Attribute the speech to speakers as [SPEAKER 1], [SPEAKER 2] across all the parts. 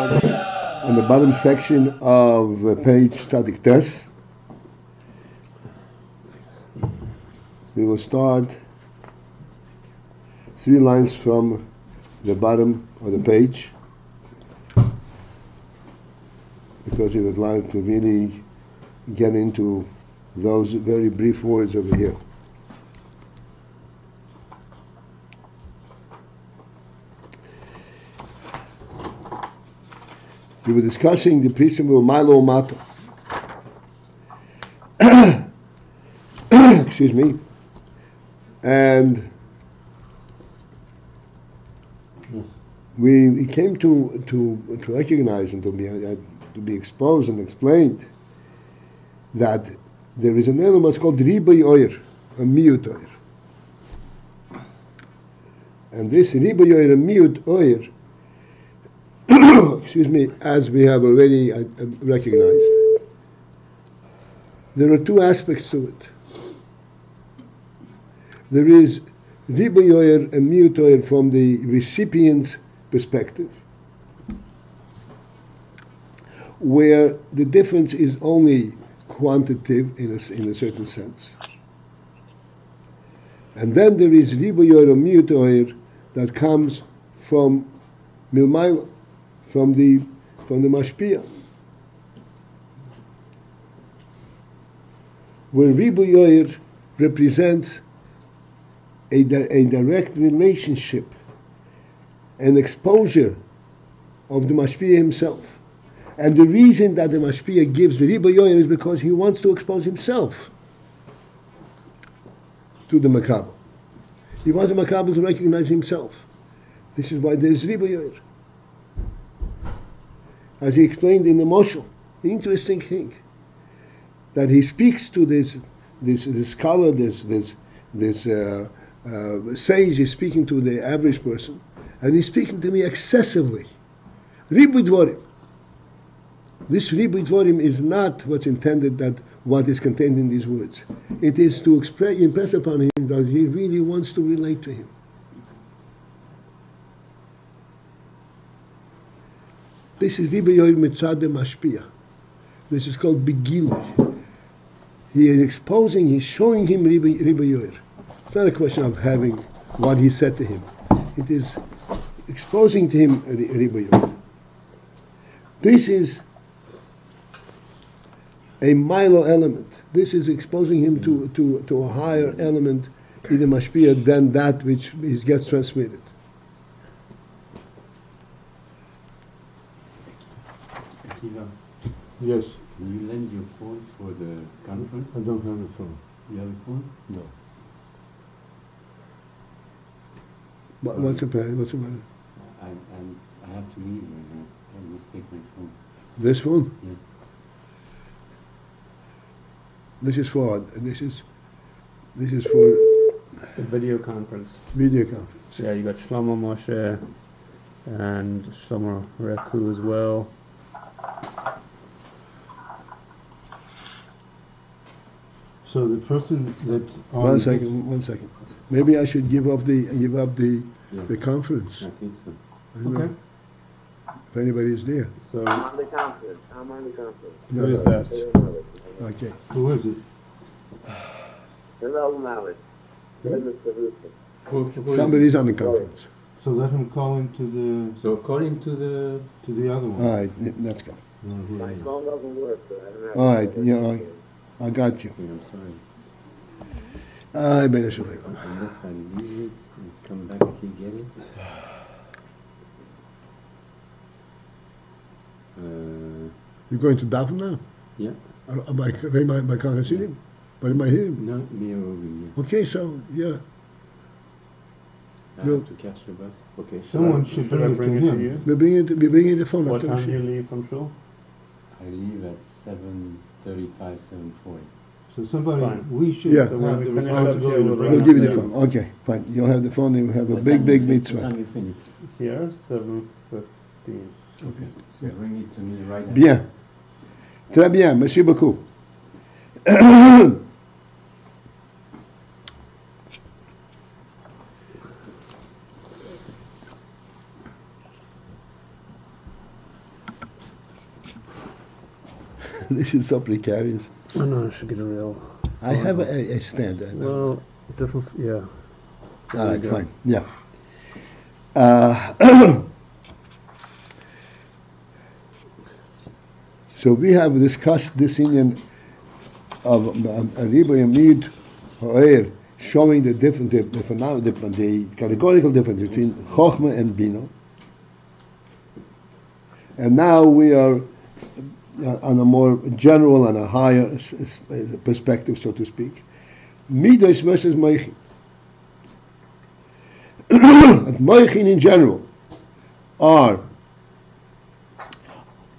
[SPEAKER 1] on the bottom section of page static test. We will start 3 lines from the bottom of the page, because we would like to really get into those very brief words over here. We were discussing the principle of milo mato. Excuse me. And we came to recognize and to be exposed and explained that there is an element called ribui oir, a miut oir. And this ribui oir, a miut oir, excuse me, as we have already recognized, there are 2 aspects to it. There is ribui oir and miut oir from the recipient's perspective, where the difference is only quantitative in a certain sense. And then there is ribui oir or miut oir that comes from lemayle, from the mashpia, where ribui oir represents a direct relationship, an exposure of the mashpia himself. And the reason that the mashpia gives the ribui oir is because he wants to expose himself to the makabel. He wants the makabel to recognize himself. This is why there is ribui oir. As he explained in the mochin, the interesting thing that he speaks to this scholar, this sage is speaking to the average person, and he's speaking to me excessively. Ribui dvorim. This ribui dvorim is not what's intended, that what is contained in these words. It is to impress upon him that he really wants to relate to him. This is ribui oir mitzad mashpia. This is called begilui. He is exposing, he's showing him ribui oir. It's not a question of having what he said to him. It is exposing to him ribui oir. This is a milo element. This is exposing him to a higher element in the mashpia than that which gets transmitted. Yes.
[SPEAKER 2] Can you lend your phone for the conference?
[SPEAKER 1] I don't have a phone.
[SPEAKER 2] You have a phone?
[SPEAKER 1] No. What's the matter?
[SPEAKER 2] I have to leave right now. I must take my phone.
[SPEAKER 1] This phone?
[SPEAKER 2] Yeah.
[SPEAKER 1] This is for
[SPEAKER 3] The video conference.
[SPEAKER 1] Video conference.
[SPEAKER 3] Yeah, you got Shlomo Moshe and Shlomo Reku as well.
[SPEAKER 4] So the person that's on
[SPEAKER 1] One second. Maybe I should give up the conference.
[SPEAKER 2] I think so.
[SPEAKER 1] I don't know if anybody is there.
[SPEAKER 3] So
[SPEAKER 5] I'm on the conference.
[SPEAKER 3] who is that?
[SPEAKER 1] Okay.
[SPEAKER 4] Who is it?
[SPEAKER 5] Hello, Malik.
[SPEAKER 1] Somebody's on the conference.
[SPEAKER 4] So let him call into
[SPEAKER 2] So according to the
[SPEAKER 4] the other one.
[SPEAKER 1] All right, let's go.
[SPEAKER 5] My phone doesn't work, so I don't have
[SPEAKER 1] All right, yeah, I got you.
[SPEAKER 2] I'm sorry.
[SPEAKER 1] I better show you.
[SPEAKER 2] Unless I leave it and come back and get it.
[SPEAKER 1] You're going to daven now?
[SPEAKER 2] Yeah.
[SPEAKER 1] By Hasidim? But am I here?
[SPEAKER 2] No, me or Ovi, yeah.
[SPEAKER 1] Okay, so yeah.
[SPEAKER 2] I have to catch the bus. Okay.
[SPEAKER 4] Someone should bring it to him.
[SPEAKER 3] you?
[SPEAKER 1] We're bringing the phone
[SPEAKER 3] What
[SPEAKER 1] after
[SPEAKER 3] time do you
[SPEAKER 1] Mashiach.
[SPEAKER 3] leave from shul?
[SPEAKER 2] I leave at 7:35, 7:40.
[SPEAKER 4] So somebody,
[SPEAKER 3] Fine.
[SPEAKER 4] we should
[SPEAKER 1] Yeah.
[SPEAKER 4] have
[SPEAKER 3] When
[SPEAKER 4] the
[SPEAKER 3] we finish up
[SPEAKER 4] responsibility
[SPEAKER 3] here,
[SPEAKER 4] to
[SPEAKER 3] we'll
[SPEAKER 4] bring
[SPEAKER 1] We'll
[SPEAKER 4] it
[SPEAKER 1] give you
[SPEAKER 4] to
[SPEAKER 1] the
[SPEAKER 4] him.
[SPEAKER 1] phone. Okay, fine. You'll have the phone and we'll have a
[SPEAKER 2] What
[SPEAKER 1] big
[SPEAKER 2] time you
[SPEAKER 1] mitzvah.
[SPEAKER 2] What time you finish?
[SPEAKER 3] Here, 7:15.
[SPEAKER 1] Okay.
[SPEAKER 2] So bring it to me right now.
[SPEAKER 1] Bien. Très bien. Merci beaucoup. This is so precarious.
[SPEAKER 3] I know I should get a real.
[SPEAKER 1] I have a stand.
[SPEAKER 3] Well, different. Yeah.
[SPEAKER 1] All right, fine. Yeah. So we have discussed this union of REBBE and midot, showing the difference, the categorical difference between Chochmah and Bina. And now we are on a more general and a higher perspective, so to speak. Midot versus mochin. Mochin in general are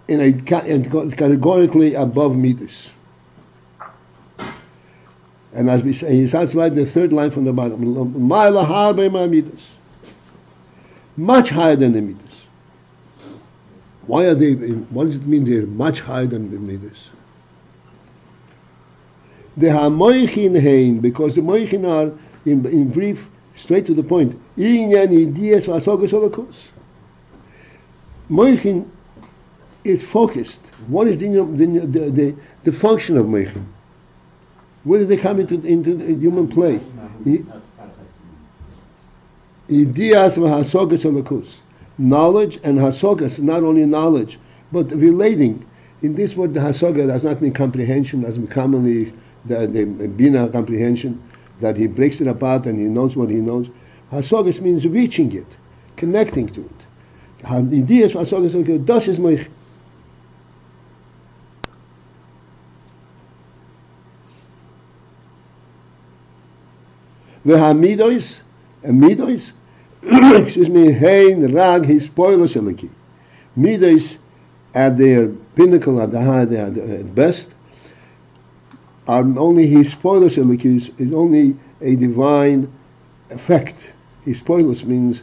[SPEAKER 1] in a categorically above midot. And as we say, he starts right in the third line from the bottom. Much higher than the midot. Why are they? What does it mean they're much higher than the midot? The mochin hein, because the mochin are in brief, straight to the point. Mochin is focused. What is the function of mochin? Where do they come into human play? Knowledge and hasogas, not only knowledge, but relating. In this word, the hasoga does not mean comprehension, as commonly the bina comprehension, that he breaks it apart and he knows what he knows. Hasogas means reaching it, connecting to it. Ideas hasogas, das is mochin. Midot, excuse me, hein rag his spoilers eliki. Midot at their pinnacle, at best, are only his spoilers eliki, is only a divine effect. His spoilers means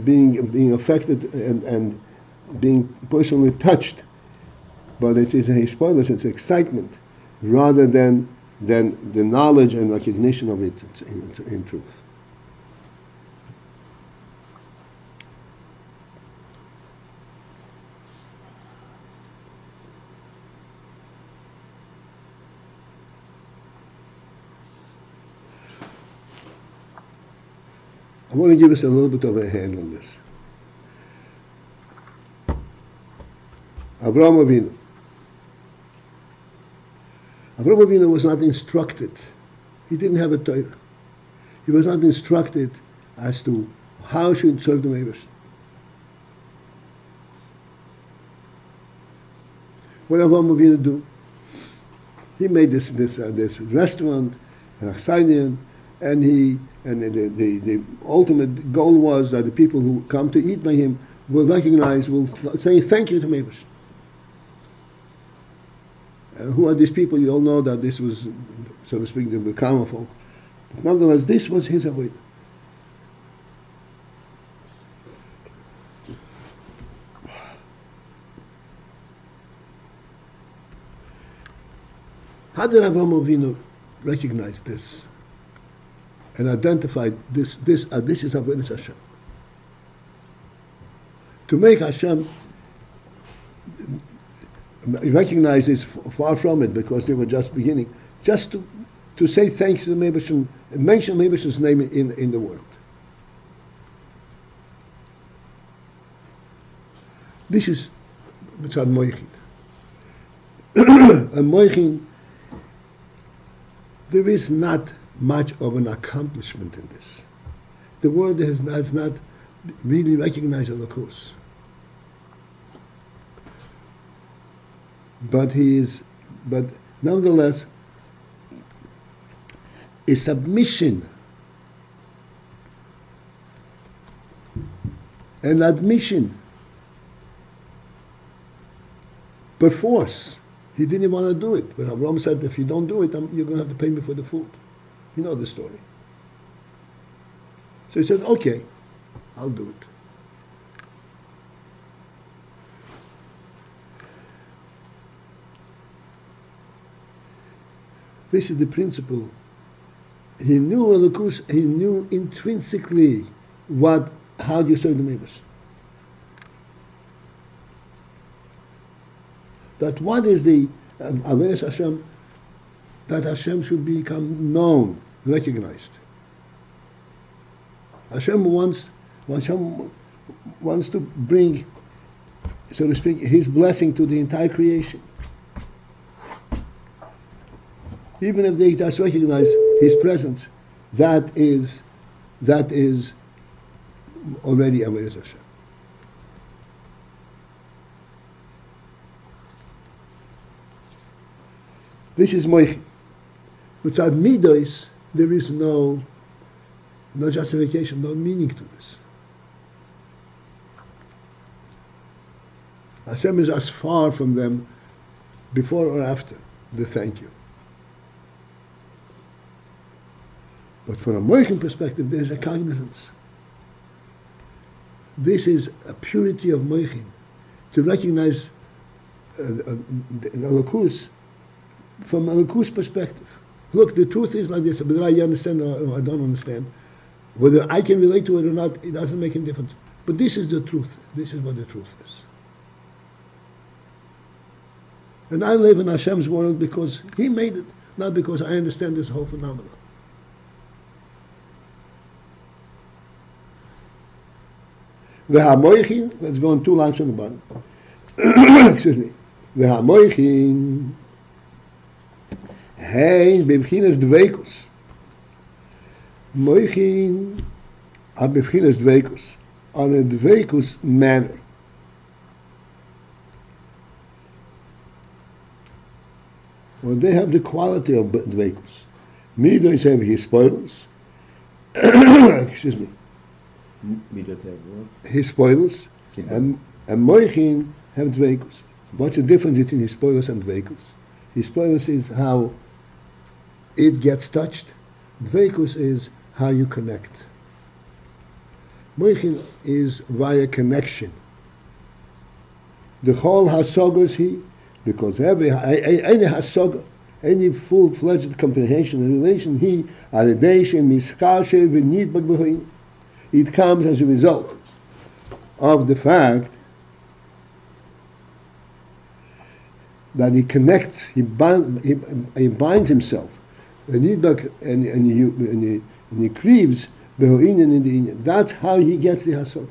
[SPEAKER 1] being affected and being personally touched, but it is his spoilers, it's excitement, rather than the knowledge and recognition of it in truth. I want to give us a little bit of a hand on this. Avraham Avinu. Avraham Avinu was not instructed. He didn't have a Torah. He was not instructed as to how should serve the neighbors. What did Avraham Avinu do? He made this restaurant, an Achsanian, and the ultimate goal was that the people who come to eat by him will recognize, will say thank you to neighbors. Who are these people? You all know that this was, so to speak, the common folk. But nevertheless, this was his avoid. How did Avraham Avinu recognize this and identify this is Avodas Hashem? To make Hashem recognize this far from it, because they were just beginning, just to say thanks to the Mebashim, mention Mebashim's name in the world. This is Mitzad Mochin. A Mochin, there is not much of an accomplishment in this. The world has not really recognized the course. But nevertheless, a submission, an admission, perforce. He didn't want to do it. But Avraham said, if you don't do it, you're going to have to pay me for the food. You know the story. So he said, okay, I'll do it. This is the principle. He knew Elokus, he knew intrinsically how do you serve the neighbors. That what is the Avodas Hashem, that Hashem should become known, recognized. Hashem wants to bring, so to speak, His blessing to the entire creation. Even if they just recognize His presence, that is already Avodas Hashem. This is mochin. Without midos, there is no justification, no meaning to this. Hashem is as far from them before or after the thank you. But from a mochin perspective, there's a cognizance. This is a purity of mochin, to recognize the Elokus from a Elokus perspective. Look, the truth is like this, whether I understand or I don't understand, whether I can relate to it or not, it doesn't make any difference. But this is the truth. This is what the truth is. And I live in Hashem's world because He made it, not because I understand this whole phenomenon. V'hamochin, let's go on 2 lines from the bottom. Excuse me. V'hamochin, hein b'bchinas dveikus. Mochin are b'bchinas dveikus, on a dveikus manner. Well, they have the quality of dveikus. Midos have his spoilers. Excuse me.
[SPEAKER 2] Midot have what?
[SPEAKER 1] His spoilers. And mochin have dveikus. What's the difference between his spoilers and dveikus? His spoilers is how it gets touched. Dveikus is how you connect. Mochin is via connection. The whole hasogos he, because any hasoga, any full-fledged comprehension and relation, he, it comes as a result of the fact that he connects, he binds himself, and he cleaves the inyan in the inyan. That's how he gets the hasog.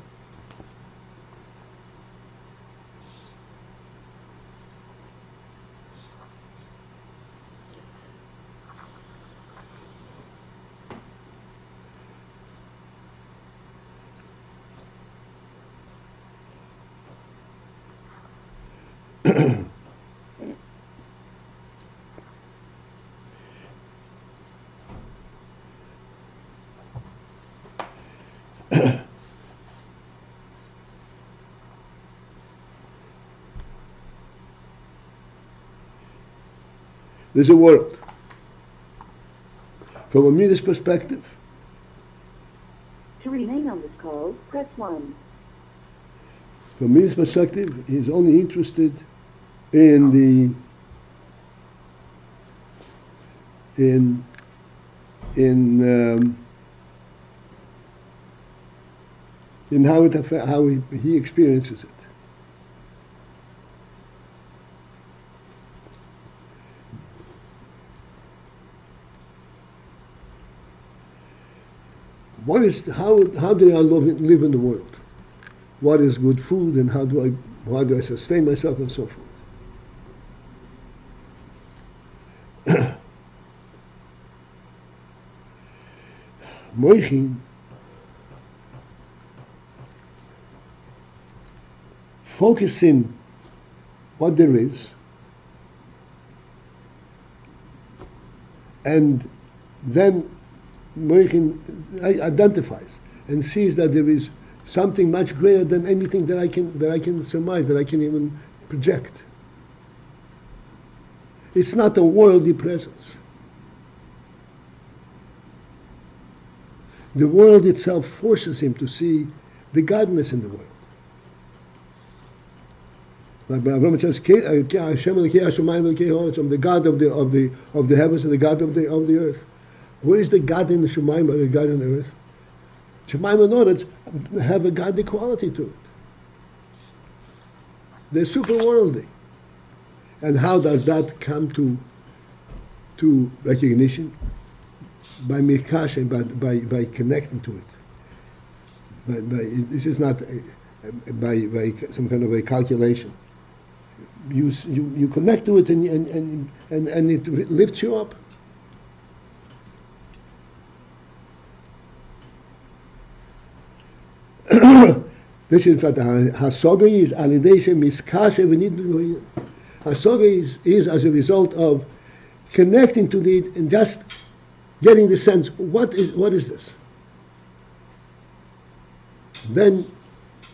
[SPEAKER 1] There's a world. From a Midas perspective,
[SPEAKER 6] to remain on this call, press 1.
[SPEAKER 1] from Midas perspective, he's only interested in how he experiences it. How do I live in the world? What is good food, and how do I sustain myself, and so forth. Mochin focusing what there is, and then mochin identifies and sees that there is something much greater than anything that I can surmise, that I can even project. It's not a worldly presence. The world itself forces him to see the godness in the world. Like Avraham says, the God of the heavens and the God of the earth. Where is the God in the Shemaim or the God in the earth? Shemaim and earth have a godly quality to it. They're superworldly. And how does that come to recognition? By mikash, by connecting to it. This is not by some kind of a calculation. You connect to it and it lifts you up. This is what hasoga is. Alideshe miskashe v'nid. Hasoga is as a result of connecting to it and just getting the sense. What is this? Then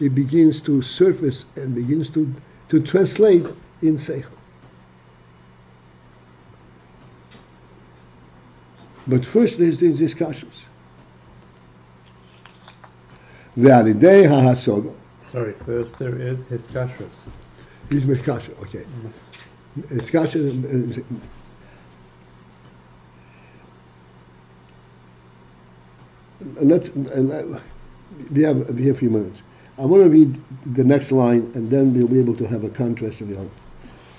[SPEAKER 1] it begins to surface and begins to translate in seichel. But first there's these discussions. Ve'alidei hahasoga.
[SPEAKER 3] Sorry, first there is hiskashrus.
[SPEAKER 1] He's mekasher, okay. Hiskasher. We have a few minutes. I want to read the next line, and then we'll be able to have a contrast in the other.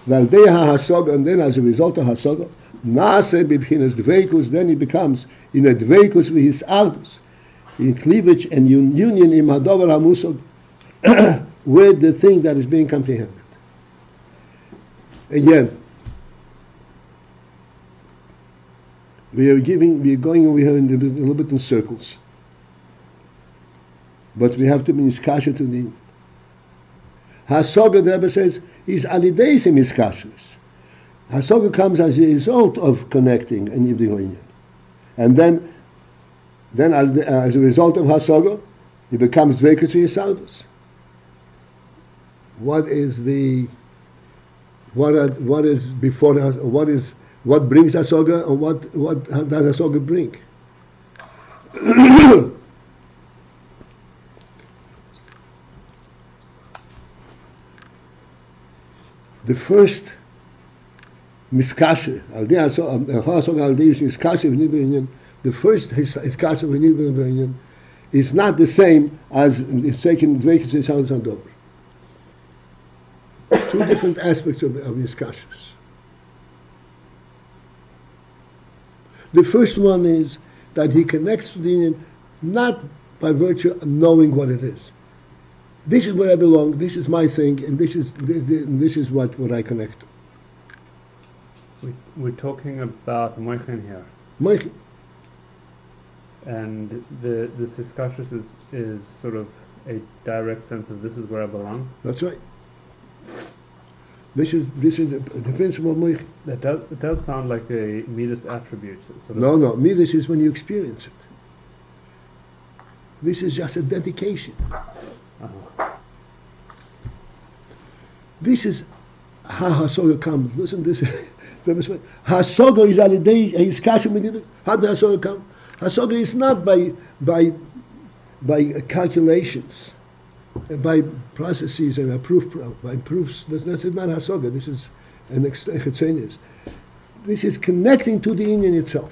[SPEAKER 1] Ve'alidei hahasoga, and then as a result of hasoga, naase b'bchinas dveikus, then he becomes in a dveikus v'his aldus, in cleavage and union in hadover hamusog, with the thing that is being comprehended. Again, we are going over here in a little bit in circles, but we have to be niskasha to the hasoga. The Rebbe says is alideis miskashrus. Hasoga comes as a result of connecting and yibdin, and then as a result of hasoga, it becomes dveikus v'yisaldus. What is before what brings hasoga, or what does hasoga bring? The first miskashe, the first hiskashe is not the same as taking dveikus v'yisaldus on dover. Two different aspects of hiskashus. The first one is that he connects to the union not by virtue of knowing what it is. This is where I belong, this is my thing, and this is what I connect to.
[SPEAKER 3] We're talking about mochin here.
[SPEAKER 1] Mochin.
[SPEAKER 3] And this hiskashrus is sort of a direct sense of this is where I belong.
[SPEAKER 1] That's right. This is the principle of mochin.
[SPEAKER 3] It does sound like a midas attribute.
[SPEAKER 1] No, midas is when you experience it. This is just a dedication.
[SPEAKER 3] Uh-huh.
[SPEAKER 1] This is how hasoga comes. Listen, this is hasoga is alidei hiskashu. How does hasoga come? Hasoga is not by calculations, by processes and by proofs. That's not hasoga. This is an extraneous. This is connecting to the union itself.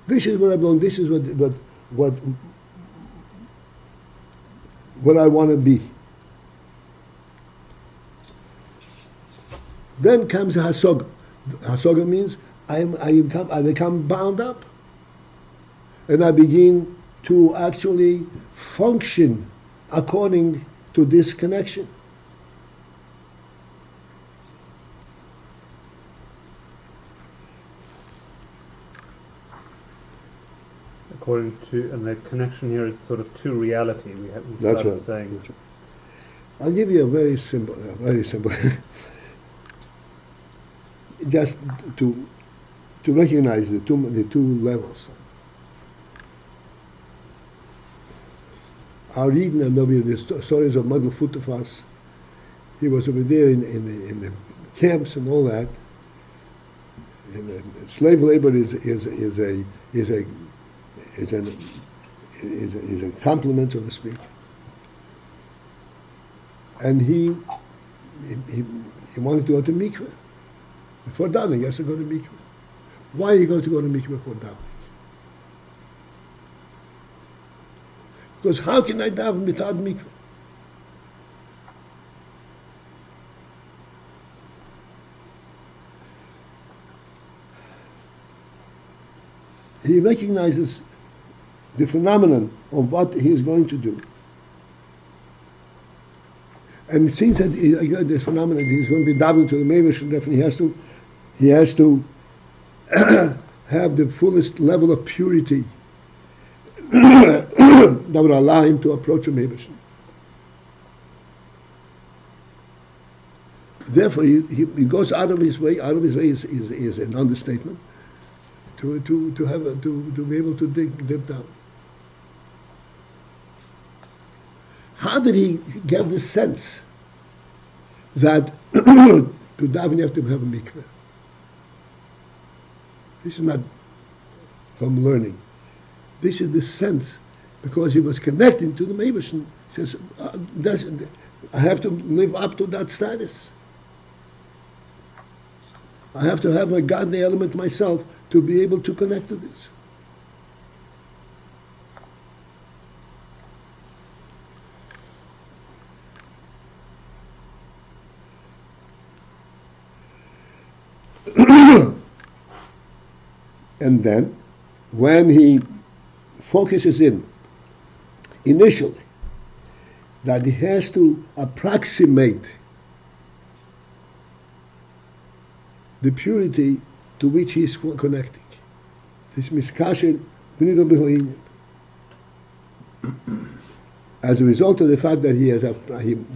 [SPEAKER 1] This is where I belong. This is what I want to be. Then comes hasoga. Hasoga means I become bound up, and I begin to actually function according to this connection.
[SPEAKER 3] According to, and the connection here is sort of to reality. We
[SPEAKER 1] That's
[SPEAKER 3] started
[SPEAKER 1] right.
[SPEAKER 3] saying.
[SPEAKER 1] That's right. I'll give you a very simple, just to recognize the two levels. Our reading and the stories of Madl Futafas, he was over there in the camps and all that. And slave labor is a compliment, so to speak. And he wanted to go to mikveh. Before davening, he has to go to mikveh. Why are you going to go to mikveh before davening? Because how can I daven without mikveh? he recognizes the phenomenon of what he is going to do. And it seems that this phenomenon, he's going to be davening to the Meirish, and definitely he has to have the fullest level of purity that would allow him to approach a Meirish. Therefore, he goes out of his way. Out of his way is an understatement. To be able to dig down. How did he get the sense that to daven you have to have a mikveh? This is not from learning. This is the sense, because he was connecting to the Meibushin. He says, I have to live up to that status. I have to have a godly element myself to be able to connect to this. And then, when he focuses initially, that he has to approximate the purity to which he is connecting. This miskasher b'nido b'ho'inyan. As a result of the fact that he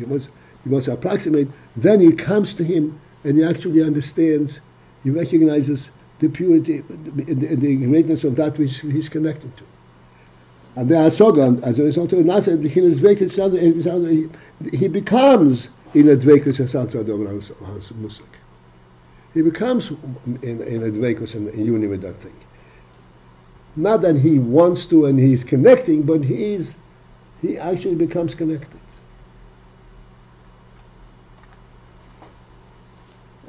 [SPEAKER 1] wants to approximate, then he comes to him and he actually understands, he recognizes the purity, the greatness of that which he's connecting to. And then as a result of Nasa, he becomes in a dveikus musak. He becomes in a dveikus and in union with that thing. Not that he wants to and he's connecting, but he actually becomes connected.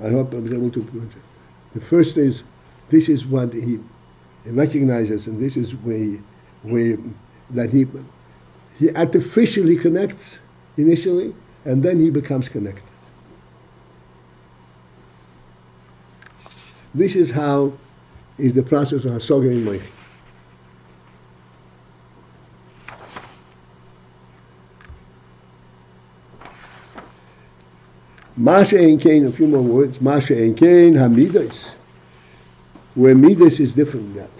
[SPEAKER 1] I hope I was able to put it. The first is, this is what he recognizes, and this is where that he artificially connects initially, and then he becomes connected. This is how is the process of hasoga in mochin. Masha ein kain, a few more words. Masha ein kain hamidos, where midos is different than that.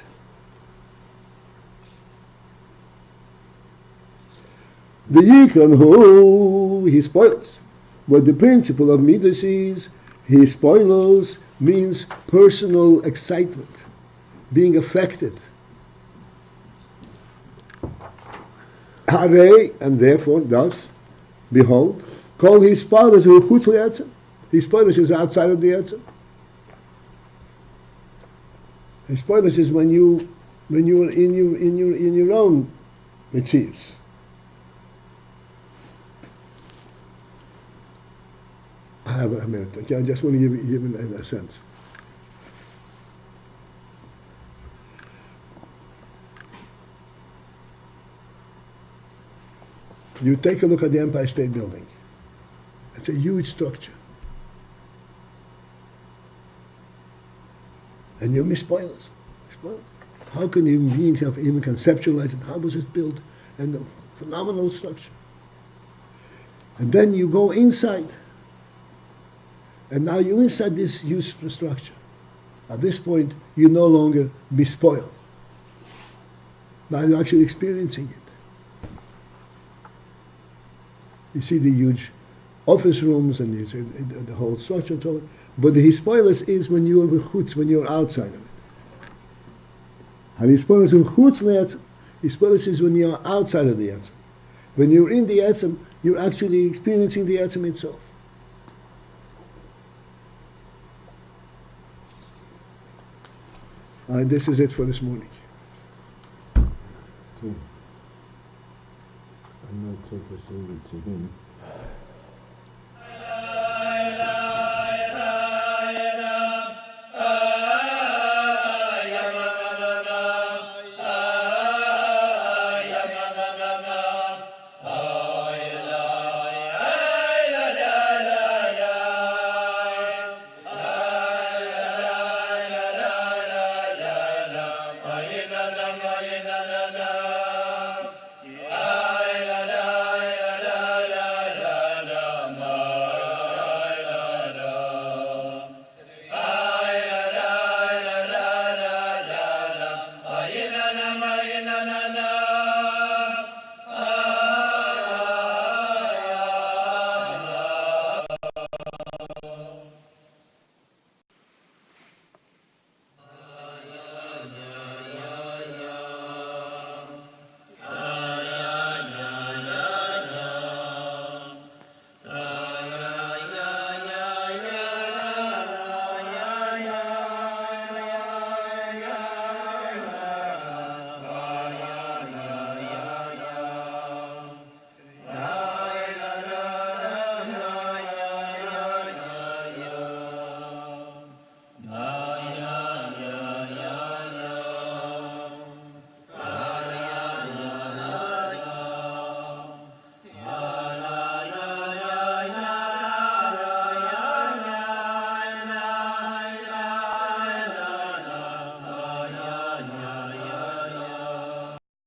[SPEAKER 1] The yikon who he spoils. What the principle of midos is, he spoils means personal excitement, being affected. Hare, and therefore, thus, behold, call his spoilers who chutz le'etzem. His spoilers is outside of the etzem. His spoilers is when you are in your own metzius. I have a minute. Okay, I just want to give it a sense. You take a look at the Empire State Building. It's a huge structure. And you miss spoilers. How can human beings have even conceptualized it? How was it built? And a phenomenal structure. And then you go inside. And now you're inside this huge structure. At this point, you no longer be spoiled. Now you're actually experiencing it. You see the huge office rooms and you see the whole structure and so on. But the hispoilus is when you are chutz, when you're outside of it. And hispoilus chutz le'etzem. Hispoilus is when you're outside of the etzem. When you're in the etzem, you're actually experiencing the etzem itself. And this is it for this morning.
[SPEAKER 4] Okay. I'm not so persuaded to him.